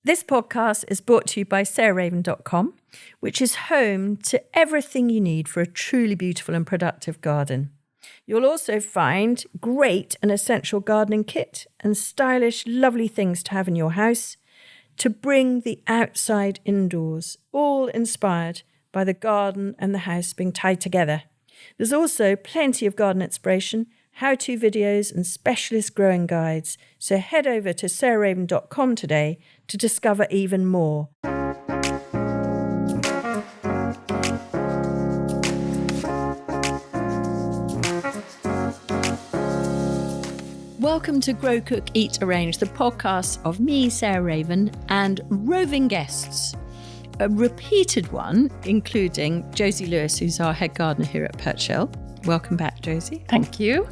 This podcast is brought to you by sarahraven.com, which is home to everything you need for a truly beautiful and productive garden. You'll also find great and essential gardening kit and stylish, lovely things to have in your house to bring the outside indoors, all inspired by the garden and the house being tied together. There's also plenty of garden inspiration, how-to videos and specialist growing guides. So head over to sarahraven.com today to discover even more. Welcome to Grow, Cook, Eat, Arrange, the podcast of me, Sarah Raven, and roving guests. A repeated one, including Josie Lewis, who's our head gardener here at Perchell. Welcome back, Josie. Thank you.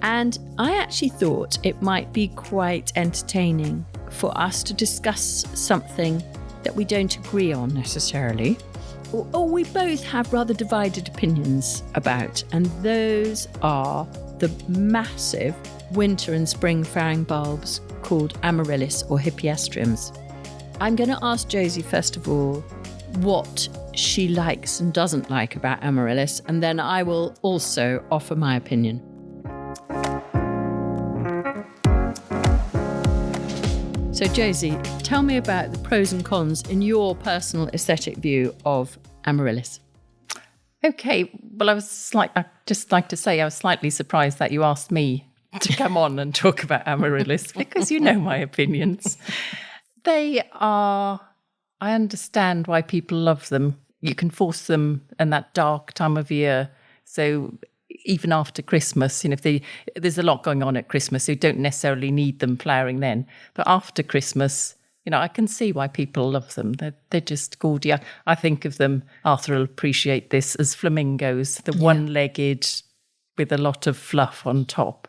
And I actually thought it might be quite entertaining for us to discuss something that we don't agree on necessarily, or we both have rather divided opinions about, and those are the massive winter and spring flowering bulbs called Amaryllis or Hippeastriums. I'm going to ask Josie, first of all, what she likes and doesn't like about Amaryllis, and then I will also offer my opinion. So Josie, tell me about the pros and cons in your personal aesthetic view of Amaryllis. Okay, well, I'd just like to say I was slightly surprised that you asked me to come on and talk about Amaryllis because you know my opinions. They are, I understand why people love them. You can force them in that dark time of year. So even after Christmas, there's a lot going on at Christmas, so you don't necessarily need them flowering then. But after Christmas, I can see why people love them. They're just gorgeous. I think of them, Arthur will appreciate this, as flamingos, the one-legged with a lot of fluff on top.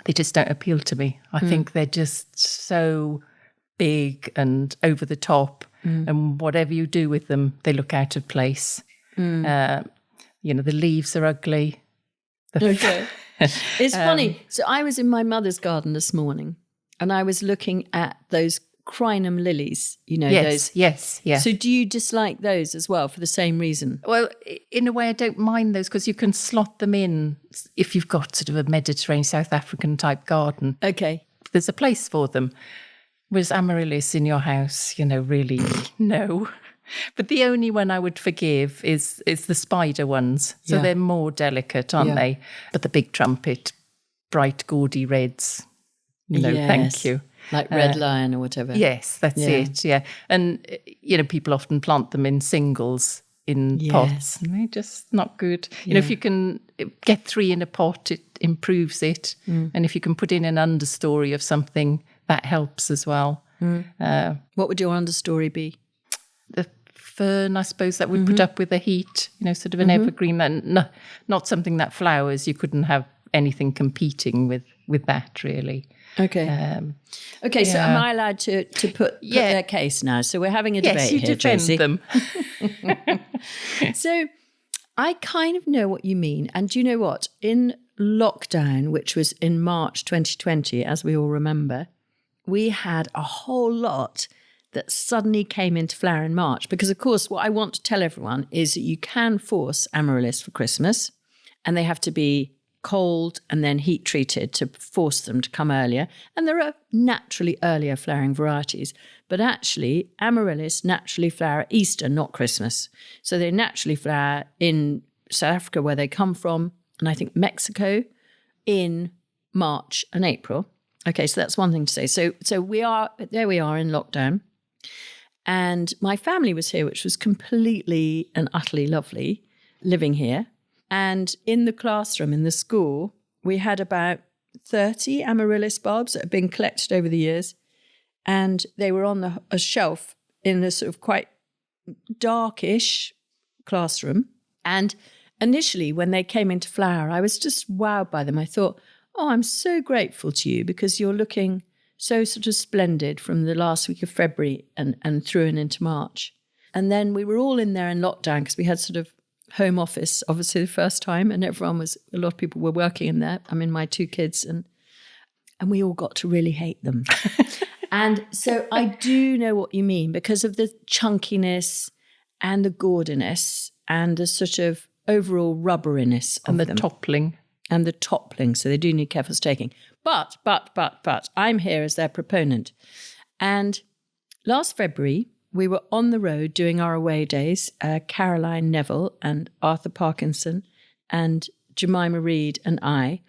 They just don't appeal to me. I think they're just so big and over the top, and whatever you do with them, they look out of place. The leaves are ugly. Okay. It's funny. So I was in my mother's garden this morning, and I was looking at those crinum lilies, those. Yes. So do you dislike those as well for the same reason? Well, in a way, I don't mind those because you can slot them in if you've got sort of a Mediterranean, South African type garden. Okay. There's a place for them. Whereas Amaryllis in your house, really, no. But the only one I would forgive is the spider ones. So they're more delicate, aren't they? But the big trumpet, bright, gaudy reds, thank you. Like Red Lion or whatever. Yes, that's it, yeah. And, people often plant them in singles in pots. And they're just not good. If you can get 3 in a pot, it improves it. And if you can put in an understory of something, that helps as well. What would your understory be? The fern, I suppose, that would put up with the heat, sort of an evergreen, that not something that flowers. You couldn't have anything competing with that, really. Okay. So am I allowed to put their case now? So we're having a debate here, defend Josie. them. So I kind of know what you mean. And do you know what? In lockdown, which was in March 2020, as we all remember, we had a whole lot that suddenly came into flower in March. Because, of course, what I want to tell everyone is that you can force Amaryllis for Christmas, and they have to be cold and then heat treated to force them to come earlier. And there are naturally earlier flowering varieties. But actually, Amaryllis naturally flower at Easter, not Christmas. So they naturally flower in South Africa, where they come from, and I think Mexico, in March and April. Okay, so that's one thing to say. So we are in lockdown. And my family was here, which was completely and utterly lovely, living here. And in the classroom, in the school, we had about 30 Amaryllis bulbs that had been collected over the years. And they were on a shelf in a sort of quite darkish classroom. And initially, when they came into flower, I was just wowed by them. I thought, I'm so grateful to you because you're looking so sort of splendid from the last week of February and through and into March. And then we were all in there in lockdown because we had sort of home office, obviously the first time, and a lot of people were working in there. I mean, my 2 kids, and we all got to really hate them. And so I do know what you mean because of the chunkiness and the gaudiness and the sort of overall rubberiness of and the them. toppling. And the toppling. So they do need careful staking. But, I'm here as their proponent. And last February, we were on the road doing our away days, Caroline Neville and Arthur Parkinson and Jemima Reed and I.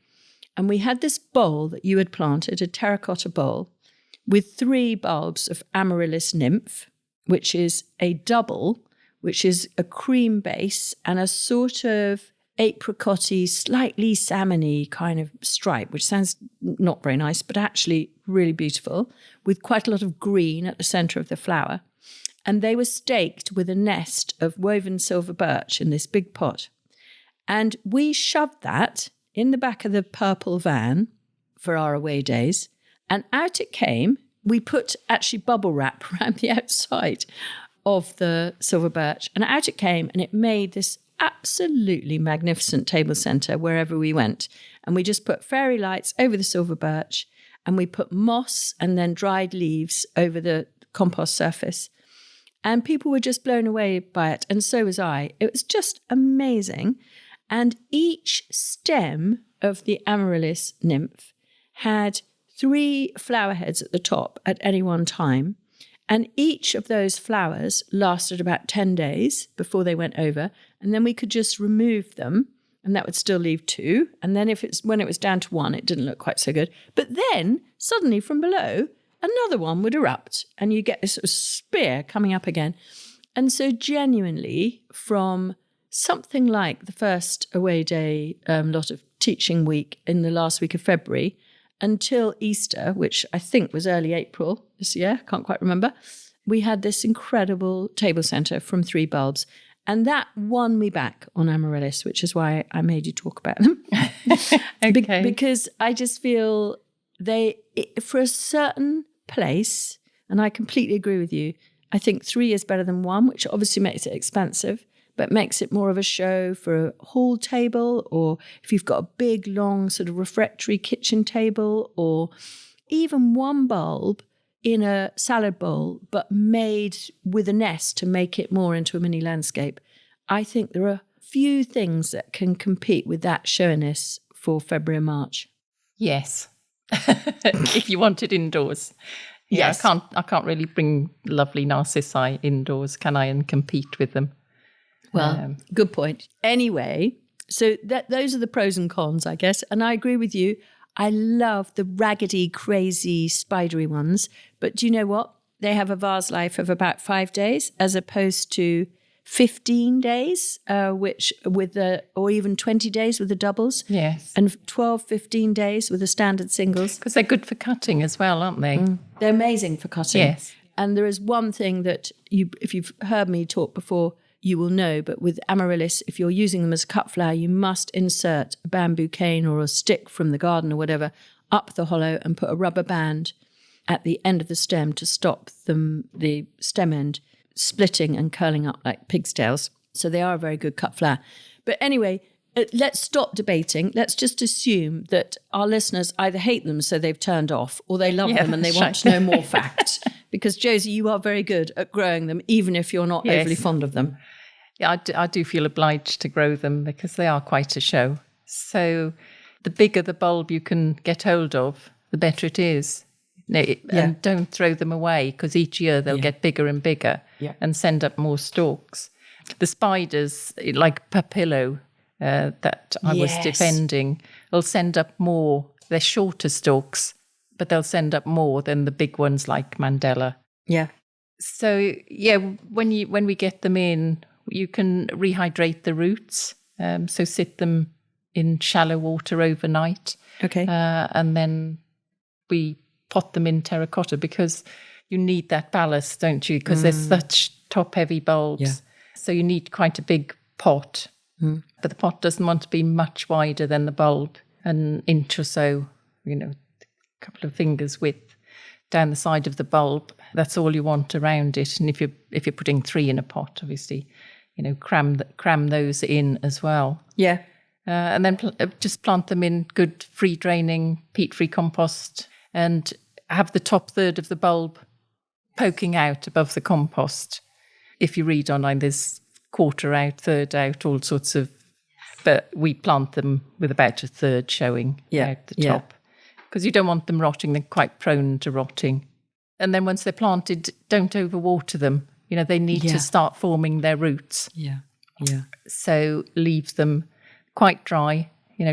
And we had this bowl that you had planted, a terracotta bowl, with 3 bulbs of Amaryllis nymph, which is a double, which is a cream base and a sort of apricot-y, slightly salmon-y kind of stripe, which sounds not very nice, but actually really beautiful, with quite a lot of green at the centre of the flower. And they were staked with a nest of woven silver birch in this big pot. And we shoved that in the back of the purple van for our away days. And out it came. We put actually bubble wrap around the outside of the silver birch. And out it came, and it made this absolutely magnificent table centre wherever we went. And we just put fairy lights over the silver birch, and we put moss and then dried leaves over the compost surface. And people were just blown away by it, and so was I. It was just amazing. And each stem of the Amaryllis nymph had 3 flower heads at the top at any one time. And each of those flowers lasted about 10 days before they went over. And then we could just remove them, and that would still leave 2. And then when it was down to 1, it didn't look quite so good. But then suddenly from below, another one would erupt, and you get this sort of spear coming up again. And so genuinely, from something like the first away day lot of teaching week in the last week of February until Easter, which I think was early April this year, can't quite remember, we had this incredible table centre from 3 bulbs. And that won me back on Amaryllis, which is why I made you talk about them. Okay. Because I just feel for a certain place, and I completely agree with you, I think 3 is better than 1, which obviously makes it expensive, but makes it more of a show for a hall table, or if you've got a big, long sort of refectory kitchen table, or even 1 bulb in a salad bowl, but made with a nest to make it more into a mini landscape. I think there are few things that can compete with that showiness for February and March. Yes. If you want it indoors. Yeah, Yes. I can't really bring lovely narcissi indoors, can I, and compete with them. Well, good point. Anyway, so those are the pros and cons, I guess. And I agree with you. I love the raggedy, crazy, spidery ones. But do you know what? They have a vase life of about 5 days as opposed to 15 days, or even 20 days with the doubles. Yes. And 12, 15 days with the standard singles. Because they're good for cutting as well, aren't they? They're amazing for cutting. Yes. And there is one thing that if you've heard me talk before, you will know, but with Amaryllis, if you're using them as a cut flower, you must insert a bamboo cane or a stick from the garden or whatever up the hollow and put a rubber band at the end of the stem to stop the stem end splitting and curling up like pig's tails. So they are a very good cut flower. But anyway, let's stop debating. Let's just assume that our listeners either hate them so they've turned off, or they love them and they want to know more facts. Because Josie, you are very good at growing them, even if you're not overly fond of them. Yeah, I do feel obliged to grow them because they are quite a show. So the bigger the bulb you can get hold of, the better it is. And don't throw them away, because each year they'll get bigger and bigger and send up more stalks. The spiders, like Papillo, that I was defending, will send up more. They're shorter stalks, but they'll send up more than the big ones like Mandela. Yeah. So, when we get them in, you can rehydrate the roots. So sit them in shallow water overnight. Okay. And then we pot them in terracotta, because you need that ballast, don't you? Because they're such top-heavy bulbs. Yeah. So you need quite a big pot. But the pot doesn't want to be much wider than the bulb, an inch or so, a couple of fingers width down the side of the bulb. That's all you want around it. And if you're putting 3 in a pot, obviously, cram those in as well. Yeah. And then just plant them in good free-draining, peat-free compost. And have the top third of the bulb poking out above the compost. If you read online, there's quarter out, third out, all sorts of, but we plant them with about a third showing out the top, because you don't want them rotting. They're quite prone to rotting. And then once they're planted, don't overwater them. They need to start forming their roots. Yeah. So leave them quite dry,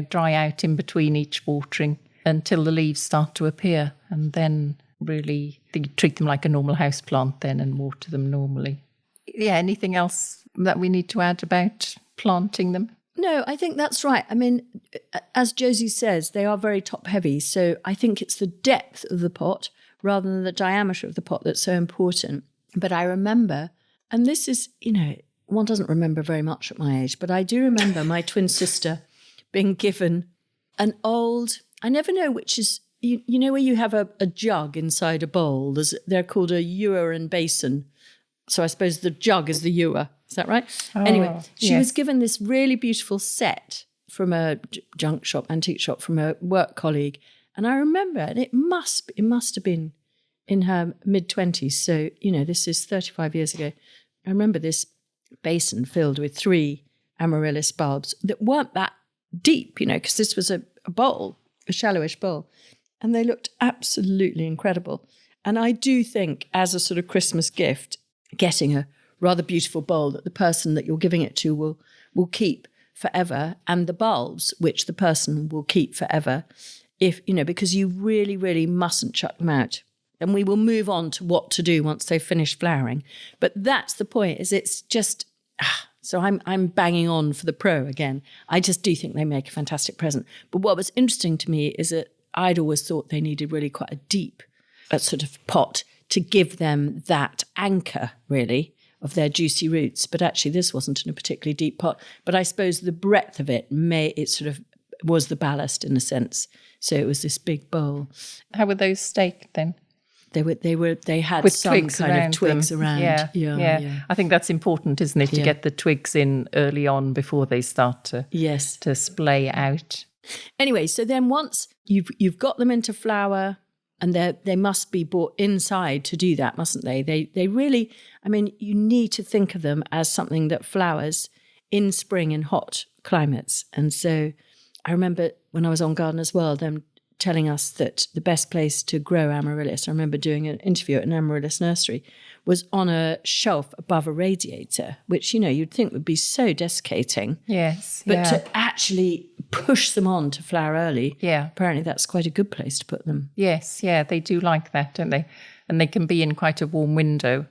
dry out in between each watering until the leaves start to appear. And then really you treat them like a normal house plant then and water them normally. Yeah, anything else that we need to add about planting them? No, I think that's right. I mean, as Josie says, they are very top heavy. So I think it's the depth of the pot rather than the diameter of the pot that's so important. But I remember, and this is, one doesn't remember very much at my age, but I do remember my twin sister being given an old, I never know which is, you know where you have a jug inside a bowl? They're called a ewer and basin. So I suppose the jug is the ewer. Is that right? Anyway, she was given this really beautiful set from a junk shop, antique shop, from a work colleague. And I remember, and it must have been in her mid-20s. So, this is 35 years ago. I remember this basin filled with 3 Amaryllis bulbs that weren't that deep, because this was a bowl, a shallowish bowl. And they looked absolutely incredible. And I do think, as a sort of Christmas gift, getting a rather beautiful bowl that the person that you're giving it to will keep forever, and the bulbs, which the person will keep forever, because you really, really mustn't chuck them out. And we will move on to what to do once they've finished flowering. But that's the point, is it's just, so I'm banging on for the pro again. I just do think they make a fantastic present. But what was interesting to me is that I'd always thought they needed really quite a deep sort of pot to give them that anchor, really, of their juicy roots. But actually this wasn't in a particularly deep pot. But I suppose the breadth of it sort of was the ballast in a sense. So it was this big bowl. How were those staked then? They had with some kind of twigs around. Yeah. I think that's important, isn't it, to get the twigs in early on before they start to splay out. Anyway, so then once you've got them into flower, and they must be brought inside to do that, mustn't they? They really, I mean, you need to think of them as something that flowers in spring in hot climates. And so I remember when I was on Gardener's World, them telling us that the best place to grow amaryllis, I remember doing an interview at an amaryllis nursery, was on a shelf above a radiator, which, you'd think would be so desiccating. Yes. But to actually push them on to flower early, apparently that's quite a good place to put them. Yes, they do like that, don't they? And they can be in quite a warm window.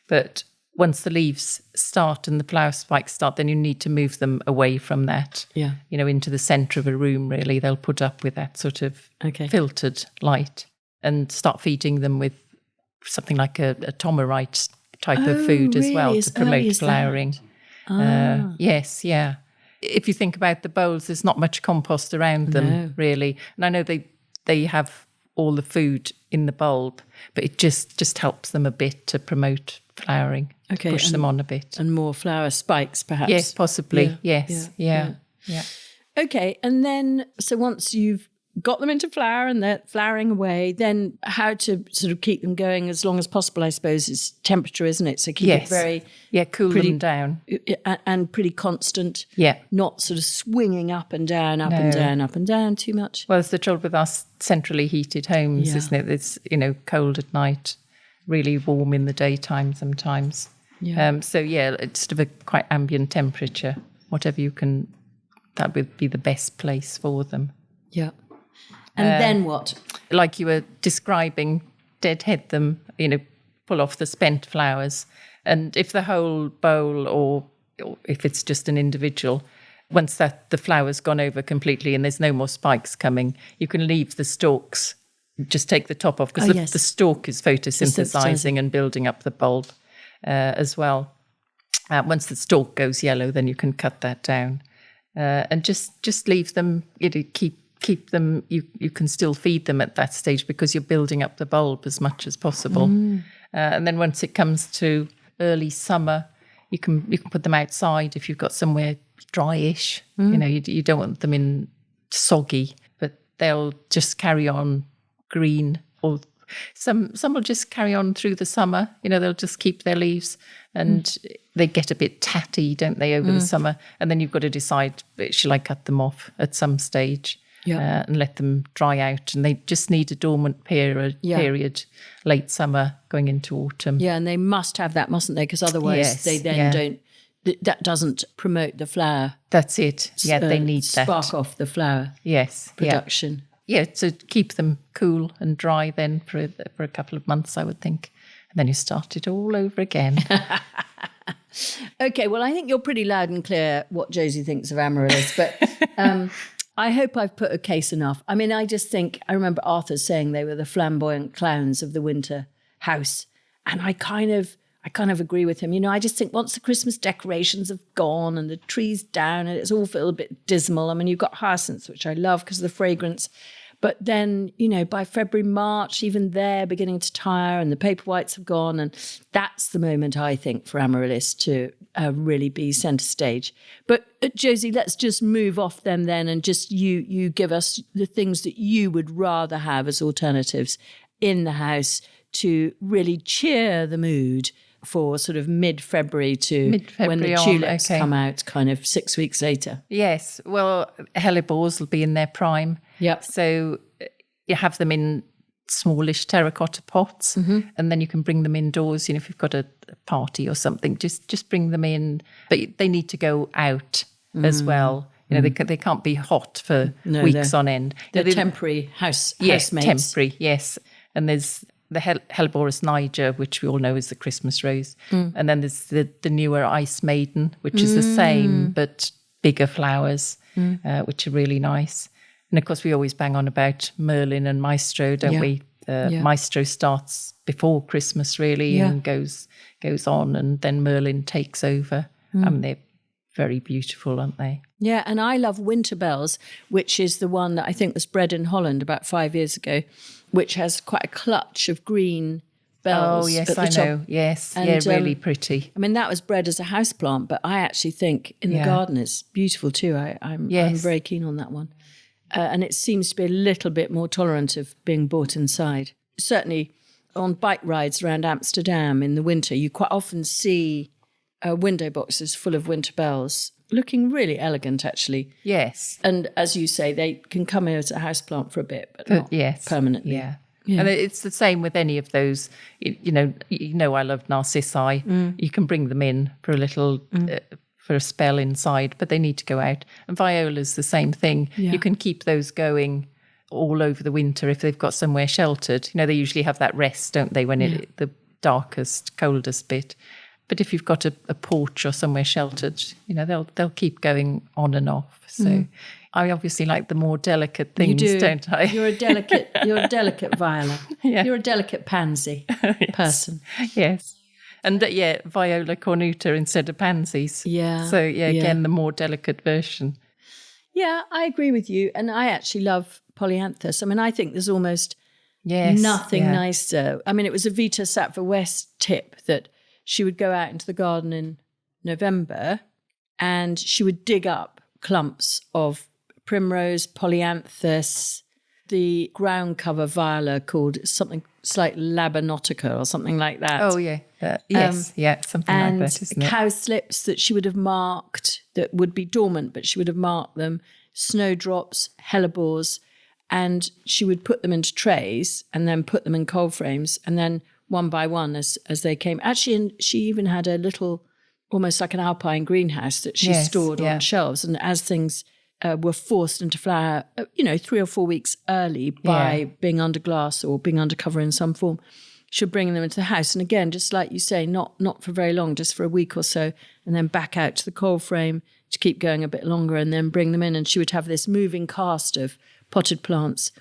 But once the leaves start and the flower spikes start, then you need to move them away from that, into the centre of a room, really. They'll put up with that sort of filtered light, and start feeding them with something like a tomarite type of food as well, to promote flowering. Yes. If you think about the bowls, there's not much compost around them, really. And I know they have all the food in the bulb, but it just helps them a bit to promote flowering, push them on a bit. And more flower spikes, perhaps. Yes, possibly. Yeah. Okay, and then, so once you've got them into flower and they're flowering away, then how to sort of keep them going as long as possible, I suppose, is temperature, isn't it? So keep it very... cool them down. And pretty constant. Yeah. Not sort of swinging up and down, up and down too much. Well, it's the trouble with our centrally heated homes, isn't it? It's, cold at night, really warm in the daytime sometimes. Yeah. It's sort of a quite ambient temperature. Whatever you can, that would be the best place for them. Yeah. And then what? Like you were describing, deadhead them, pull off the spent flowers. And if the whole bowl, or if it's just an individual, once the flower's gone over completely and there's no more spikes coming, you can leave the stalks, just take the top off, because the stalk is photosynthesizing and building up the bulb as well. Once the stalk goes yellow, then you can cut that down. And just leave them, keep them, you can still feed them at that stage, because you're building up the bulb as much as possible. And then once it comes to early summer, you can put them outside if you've got somewhere dryish. You don't want them in soggy, but they'll just carry on green Some will just carry on through the summer. They'll just keep their leaves, and they get a bit tatty, don't they, over the summer? And then you've got to decide, shall I cut them off at some stage and let them dry out? And they just need a dormant period, late summer going into autumn. Yeah, and they must have that, mustn't they? Because otherwise they then don't. That doesn't promote the flower. That's it. Yeah, they need that. Spark off the flower production. Yeah, so keep them cool and dry then for a couple of months, I would think. And then you start it all over again. Okay, well, I think you're pretty loud and clear what Josie thinks of Amaryllis, but I hope I've put a case enough. I mean, I just think, I remember Arthur saying they were the flamboyant clowns of the winter house. And I kind of agree with him. I just think once the Christmas decorations have gone and the tree's down and it's all feel a bit dismal. I mean, you've got hyacinths, which I love because of the fragrance. But then, by February, March, even they're beginning to tire and the paper whites have gone. And that's the moment, I think, for Amaryllis to really be centre stage. But Josie, let's just move off them then and just you give us the things that you would rather have as alternatives in the house to really cheer the mood for sort of mid-February to when the tulips come out kind of 6 weeks later. Yes. Well, Hellebores will be in their prime. Yep. So you have them in smallish terracotta pots and then you can bring them indoors. If you've got a party or something, just bring them in. But they need to go out as well. They can't be hot for weeks on end. They're temporary housemates. Yes, temporary, yes. And there's the Hellebores niger, which we all know is the Christmas rose. And then there's the newer ice maiden, which is the same but bigger flowers, which are really nice. And of course, we always bang on about Merlin and Maestro, don't we? Maestro starts before Christmas, really, and goes on, and then Merlin takes over. They're very beautiful, aren't they? Yeah, and I love Winter Bells, which is the one that I think was bred in Holland about 5 years ago, which has quite a clutch of green bells. Oh, yes, I know. Yes, and, really pretty. I mean, that was bred as a houseplant, but I actually think in the garden it's beautiful too. I'm very keen on that one. And it seems to be a little bit more tolerant of being bought inside. Certainly on bike rides around Amsterdam in the winter, you quite often see window boxes full of winter bells, looking really elegant, actually. Yes. And as you say, they can come in as a houseplant for a bit, but not permanently. Yeah. And it's the same with any of those. I love narcissi. You can bring them in for a little, for a spell inside, but they need to go out. And violas, the same thing. Yeah. You can keep those going all over the winter if they've got somewhere sheltered. They usually have that rest, don't they, when the darkest, coldest bit. But if you've got a porch or somewhere sheltered, they'll keep going on and off. So I obviously like the more delicate things, don't I? You're a delicate viola. Yeah. You're a delicate pansy person. Yes. And Viola cornuta instead of pansies. Yeah. So again, the more delicate version. Yeah, I agree with you. And I actually love polyanthus. I mean, I think there's almost nothing nicer. I mean, it was a Vita Sattva West tip that she would go out into the garden in November and she would dig up clumps of primrose, polyanthus, the ground cover viola called something like Labanotica or something like that. Oh, yeah. Something like that, isn't it? And cowslips that she would have marked that would be dormant, but she would have marked them, snowdrops, hellebores, and she would put them into trays and then put them in cold frames and then one by one as they came. Actually, and she even had a little, almost like an alpine greenhouse that she stored on shelves. And as things were forced into flower, 3 or 4 weeks early by being under glass or being under cover in some form, she'd bring them into the house. And again, just like you say, not for very long, just for a week or so, and then back out to the cold frame to keep going a bit longer and then bring them in. And she would have this moving cast of potted plants.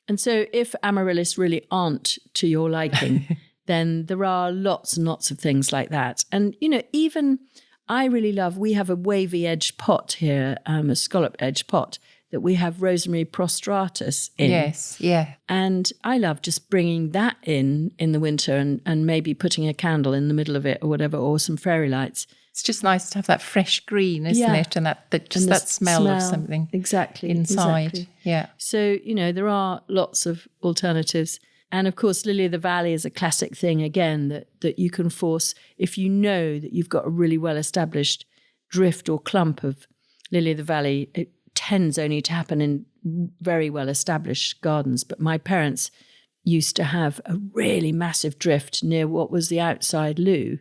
And so if Amaryllis really aren't to your liking, then there are lots and lots of things like that. And, even I really love, we have a wavy edged pot here, a scallop edged pot that we have rosemary prostratus in. Yes, yeah. And I love just bringing that in the winter and maybe putting a candle in the middle of it or whatever, or some fairy lights. It's just nice to have that fresh green, isn't it? And that smell of something exactly inside. Exactly. Yeah. So, there are lots of alternatives. And of course, Lily of the Valley is a classic thing, again, that you can force if you know that you've got a really well-established drift or clump of Lily of the Valley. It tends only to happen in very well-established gardens. But my parents used to have a really massive drift near what was the outside loo.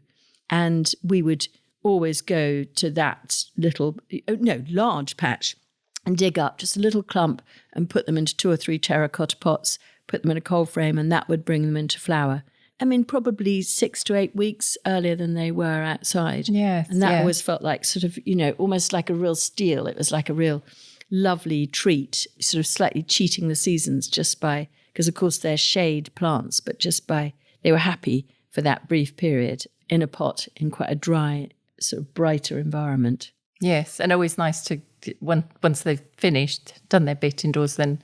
And we would always go to that large patch and dig up just a little clump and put them into 2 or 3 terracotta pots, put them in a cold frame, and that would bring them into flower. I mean, probably 6 to 8 weeks earlier than they were outside. Yes. And that always felt like sort of, almost like a real steal. It was like a real lovely treat, sort of slightly cheating the seasons just by, because of course they're shade plants, but just by, they were happy for that brief period in a pot in quite a dry, sort of brighter environment. Yes, and always nice to, once they've finished, done their bit indoors, then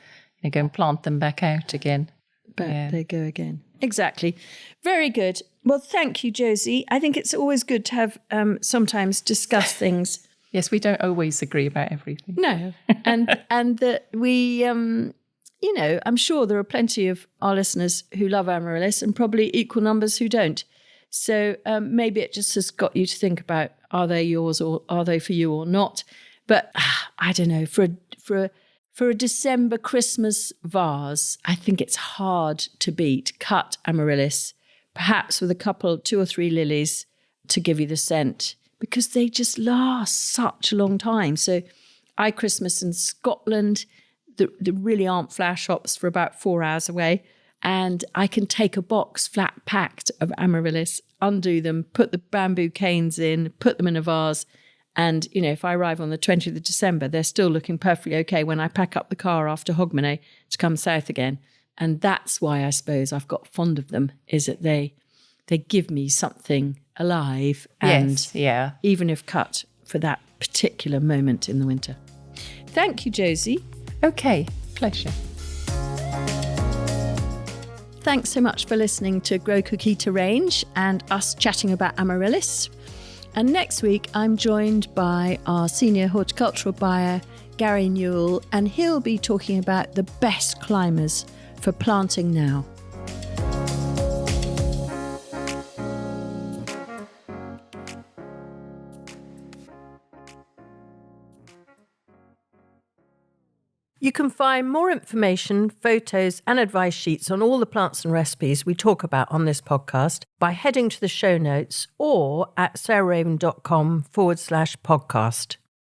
go and plant them back out again. But they go again. Exactly. Very good. Well, thank you, Josie. I think it's always good to have sometimes discuss things. Yes, we don't always agree about everything. No. And that we, I'm sure there are plenty of our listeners who love Amaryllis and probably equal numbers who don't. So maybe it just has got you to think about, are they yours or are they for you or not? But I don't know, for a December Christmas vase, I think it's hard to beat cut Amaryllis, perhaps with a couple, 2 or 3 lilies to give you the scent, because they just last such a long time. So I Christmas in Scotland, there really aren't flower shops for about 4 hours away. And I can take a box flat packed of Amaryllis, undo them, put the bamboo canes in, put them in a vase. And, if I arrive on the 20th of December, they're still looking perfectly okay when I pack up the car after Hogmanay to come south again. And that's why I suppose I've got fond of them, is that they give me something alive. And even if cut for that particular moment in the winter. Thank you, Josie. Okay, pleasure. Thanks so much for listening to Grow Cookie to Range and us chatting about Amaryllis. And next week, I'm joined by our senior horticultural buyer, Gary Newell, and he'll be talking about the best climbers for planting now. You can find more information, photos and advice sheets on all the plants and recipes we talk about on this podcast by heading to the show notes or at sarahraven.com/podcast.